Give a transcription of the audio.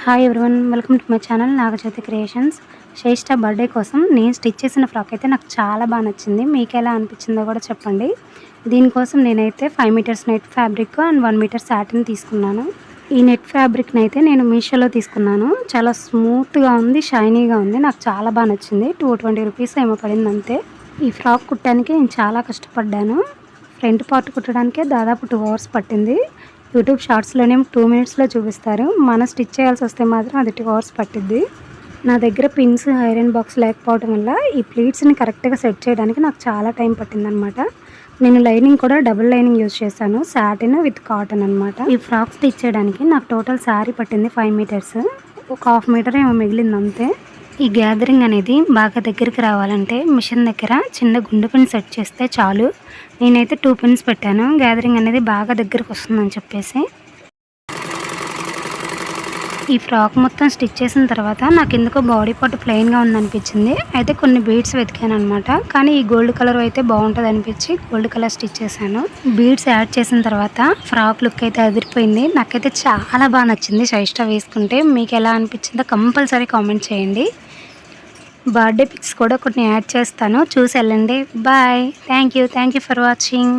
Hi everyone, welcome to my channel Nagajyothi creations. Shreshta birthday కోసం నేను stitch చేసిన ఫ్రాక్ అయితే నాకు చాలా బాగా నచ్చింది. మీకు ఎలా అనిపించిందో కూడా చెప్పండి. దీనికోసం నేనైతే 5 metres net fabric and 1 metre satin తీసుకున్నాను. ఈ నెట్ ఫ్యాబ్రిక్ని అయితే నేను మీషోలో తీసుకున్నాను. చాలా స్మూత్గా ఉంది, షైనీగా ఉంది. నాకు చాలా బాగా నచ్చింది. 220 రూపీస్ ఏమో పడింది అంతే. ఈ ఫ్రాక్ కుట్టడానికి నేను చాలా కష్టపడ్డాను. ఫ్రంట్ పార్ట్ కుట్టడానికే దాదాపు 2 అవర్స్ పట్టింది. యూట్యూబ్ షార్ట్స్లోనే 2 మినిట్స్లో చూపిస్తారు. మనం స్టిచ్ చేయాల్సి వస్తే మాత్రం అది 2 అవర్స్ పట్టిద్ది. నా దగ్గర పిన్స్, ఐరన్ బాక్స్ లేకపోవడం వల్ల ఈ ప్లీట్స్ని కరెక్ట్గా సెట్ చేయడానికి నాకు చాలా టైం పట్టిందనమాట. నేను లైనింగ్ కూడా డబుల్ లైనింగ్ యూజ్ చేశాను, సాటిన్ విత్ కాటన్ అనమాట. ఈ ఫ్రాక్ స్టిచ్ చేయడానికి నాకు టోటల్ శారీ పట్టింది 5 మీటర్స్. ఒక 1/2 మీటర్ ఏమో మిగిలింది అంతే. ఈ గ్యాదరింగ్ అనేది బాగా దగ్గరికి రావాలంటే మిషన్ దగ్గర చిన్న గుండు పిన్ సెట్ చేస్తే చాలు. నేనైతే 2 పిన్స్ పెట్టాను, గ్యాదరింగ్ అనేది బాగా దగ్గరికి వస్తుందని చెప్పేసి. ఈ ఫ్రాక్ మొత్తం స్టిచ్ చేసిన తర్వాత నాకు ఎందుకో బాడీ పార్ట్ ప్లెయిన్గా ఉందనిపించింది. అయితే కొన్ని బీడ్స్ వెతికాను అనమాట. కానీ ఈ గోల్డ్ కలర్ అయితే బాగుంటుంది అనిపించి గోల్డ్ కలర్ స్టిచ్ చేశాను. బీడ్స్ యాడ్ చేసిన తర్వాత ఫ్రాక్ లుక్ అయితే అదిరిపోయింది. నాకైతే చాలా బాగా నచ్చింది శ్రేష్ఠ వేసుకుంటే. మీకు ఎలా అనిపించిందో కంపల్సరీ కామెంట్ చేయండి. బర్త్డే పిక్స్ కూడా కొన్ని యాడ్ చేస్తాను, చూసి వెళ్ళండి. Bye. Thank you for watching.